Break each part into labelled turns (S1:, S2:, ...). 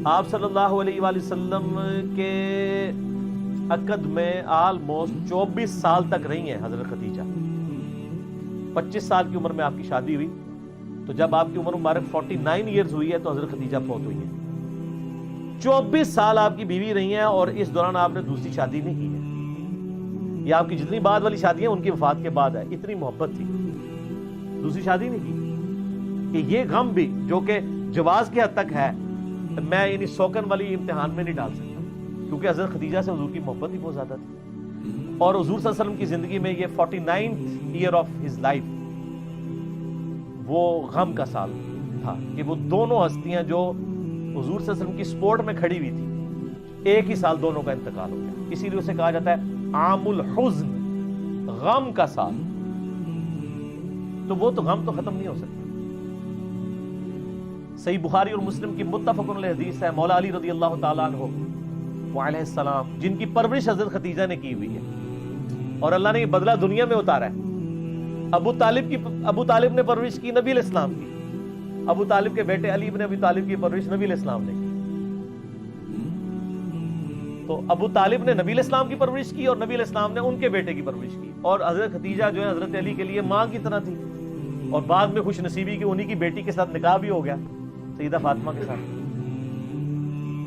S1: آپ صلی اللہ علیہ وآلہ وسلم کے عقد میں آلموسٹ 24 سال تک رہی ہیں حضرت خدیجہ. 25 سال کی عمر میں آپ کی شادی ہوئی، تو جب آپ کی عمر مبارک 49 ایئرز ہوئی ہے تو حضرت خدیجہ فوت ہوئی ہیں. 24 سال آپ کی بیوی رہی ہیں اور اس دوران آپ نے دوسری شادی نہیں کی ہے. یہ آپ کی جتنی بعد والی شادی ہیں ان کی وفات کے بعد ہے. اتنی محبت تھی، دوسری شادی نہیں کی. کہ یہ غم بھی جو کہ جواز کی حد تک ہے، میں یعنی سوکن والی امتحان میں نہیں ڈال سکتا، کیونکہ حضرت خدیجہ سے حضور کی محبت ہی بہت زیادہ تھی. اور حضور صلی اللہ علیہ وسلم کی زندگی میں یہ 49th year of his life وہ غم کا سال تھا کہ وہ دونوں ہستیاں جو حضور صلی اللہ علیہ وسلم کی سپورٹ میں کھڑی ہوئی تھی، ایک ہی سال دونوں کا انتقال ہو گیا. اسی لیے اسے کہا جاتا ہے عام الحزن، غم کا سال. تو وہ تو غم تو ختم نہیں ہو سکتا. صحیح بخاری اور مسلم کی متفق علیہ حدیث ہے، مولا علی رضی اللہ تعالیٰ عنہ وعلیہ السلام، جن کی پرورش حضرت خدیجہ نے کی ہوئی ہے اور اللہ نے یہ بدلہ دنیا میں اتارا ہے. ابو طالب نے پرورش کی نبی علیہ السلام کی. ابو طالب کے بیٹے علی ابن ابی طالب کی پرورش نبی علیہ السلام نے کی. تو ابو طالب نے نبی علیہ السلام کی پرورش کی اور نبی علیہ السلام نے ان کے بیٹے کی پرورش کی. اور حضرت خدیجہ جو ہے حضرت علی کے لیے ماں کی طرح تھی، اور بعد میں خوش نصیبی کی انہی کی بیٹی کے ساتھ نکاح بھی ہو گیا سیدہ فاطمہ کے ساتھ.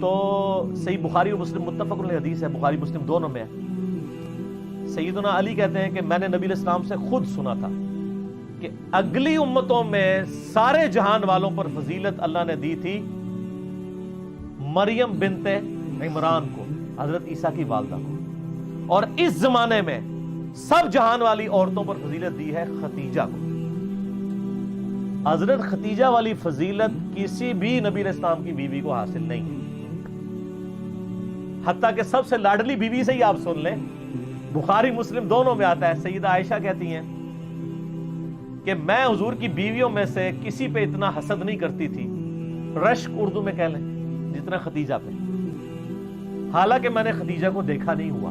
S1: تو صحیح بخاری اور مسلم متفق علیہ حدیث ہے، بخاری مسلم دونوں میں ہے. سیدنا علی کہتے ہیں کہ میں نے نبی علیہ السلام سے خود سنا تھا کہ اگلی امتوں میں سارے جہان والوں پر فضیلت اللہ نے دی تھی مریم بنت عمران کو، حضرت عیسیٰ کی والدہ کو، اور اس زمانے میں سب جہان والی عورتوں پر فضیلت دی ہے خدیجہ کو. حضرت خدیجہ والی فضیلت کسی بھی نبی علیہ السلام کی بیوی کو حاصل نہیں ہے. حتیٰ کہ سب سے لاڈلی بیوی سے ہی آپ سن لیں، بخاری مسلم دونوں میں آتا ہے، سیدہ عائشہ کہتی ہیں کہ میں حضور کی بیویوں میں سے کسی پہ اتنا حسد نہیں کرتی تھی، رشک اردو میں کہہ لیں، جتنا خدیجہ پہ. حالانکہ میں نے خدیجہ کو دیکھا نہیں ہوا،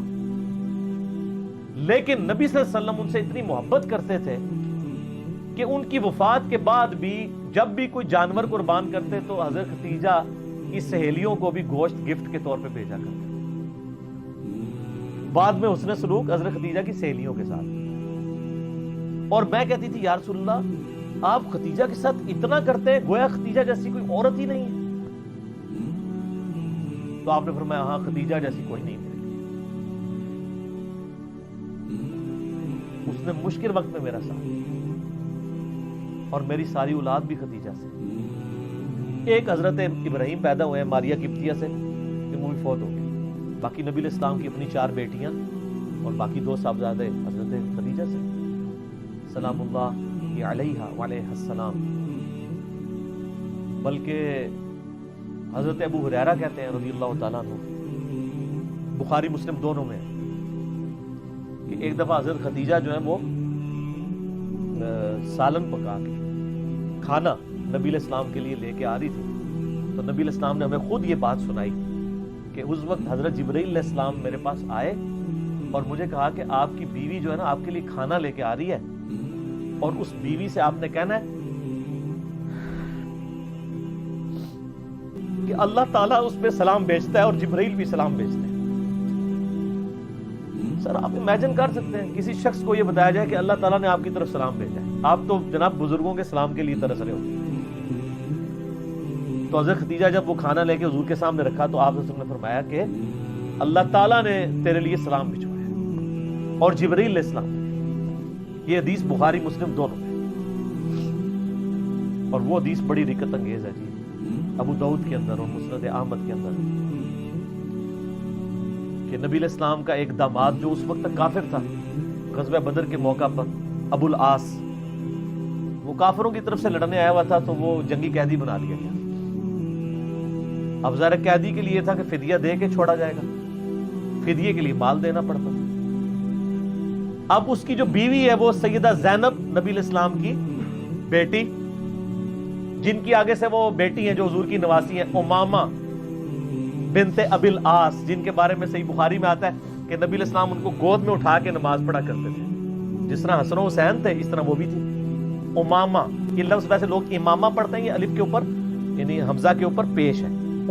S1: لیکن نبی صلی اللہ علیہ وسلم ان سے اتنی محبت کرتے تھے کہ ان کی وفات کے بعد بھی جب بھی کوئی جانور قربان کرتے تو حضرت خدیجہ کی سہیلیوں کو بھی گوشت گفٹ کے طور پہ بھیجا کرتے. بعد میں حسن سلوک حضرت خدیجہ کی سہیلیوں کے ساتھ. اور میں کہتی تھی یا رسول اللہ آپ خدیجہ کے ساتھ اتنا کرتے ہیں گویا خدیجہ جیسی کوئی عورت ہی نہیں ہے. تو آپ نے فرمایا ہاں خدیجہ جیسی کوئی نہیں ہے. اس نے مشکل وقت میں میرا ساتھ، اور میری ساری اولاد بھی خدیجہ سے. ایک حضرت ابراہیم پیدا ہوئے ہیں ماریہ قبطیہ سے، کہ وہ بھی فوت ہو گئی. باقی نبی علیہ السلام کی اپنی 4 بیٹیاں اور باقی 2 صاحبزادے حضرت خدیجہ سے سلام اللہ علیہا وعلیہ السلام. بلکہ حضرت ابو ہریرہ کہتے ہیں رضی اللہ تعالیٰ عنہ، بخاری مسلم دونوں میں، کہ ایک دفعہ حضرت خدیجہ جو ہے وہ سالن پکا کے کھانا نبی علیہ السلام کے لیے لے کے آ رہی تھی. تو نبی علیہ السلام نے ہمیں خود یہ بات سنائی کہ اس وقت حضرت جبرائیل علیہ السلام میرے پاس آئے اور مجھے کہا کہ آپ کی بیوی جو ہے نا آپ کے لیے کھانا لے کے آ رہی ہے، اور اس بیوی سے آپ نے کہنا ہے کہ اللہ تعالیٰ اس پہ سلام بھیجتا ہے اور جبرائیل بھی سلام بھیجتے ہیں. سر آپ امیجن کر سکتے ہیں کسی شخص کو یہ بتایا جائے کہ اللہ تعالیٰ نے آپ کی طرف سلام بھیجا ہے. آپ تو جناب بزرگوں کے سلام کے لیے ترس رہے ہو. تو حضرت خدیجہ جب وہ کھانا لے کے حضور کے سامنے رکھا تو آپ نے فرمایا کہ اللہ تعالیٰ نے تیرے لیے سلام بھجوایا اور جبرائیل علیہ السلام. یہ حدیث بخاری مسلم دونوں میں، اور وہ حدیث بڑی رکت انگیز ہے جی، ابو داؤد کے اندر اور مسند احمد کے اندر، کہ نبی علیہ السلام کا ایک داماد جو اس وقت تک کافر تھا، غزوہ بدر کے موقع پر ابو العاص، وہ کافروں کی طرف سے لڑنے آیا ہوا تھا تو وہ جنگی قیدی بنا لیا گیا. اب ظاہر قیدی کے لیے تھا کہ فدیہ دے کے چھوڑا جائے گا، فدیے کے لیے مال دینا پڑتا تھا. اب اس کی جو بیوی ہے وہ سیدہ زینب نبی علیہ السلام کی بیٹی، جن کی آگے سے وہ بیٹی ہیں جو حضور کی نواسی ہیں، امامہ بنت ابی العاص، جن کے بارے میں صحیح بخاری میں آتا ہے کہ نبی علیہ السلام ان کو گود میں اٹھا کے نماز پڑھا کرتے تھے. جس طرح حسن و حسین تھے اس طرح وہ بھی تھی. امامہ، یہ لفظ ویسے لوگ امامہ پڑھتے ہیں، یہ الف کے اوپر یعنی حمزہ کے اوپر پیش ہے.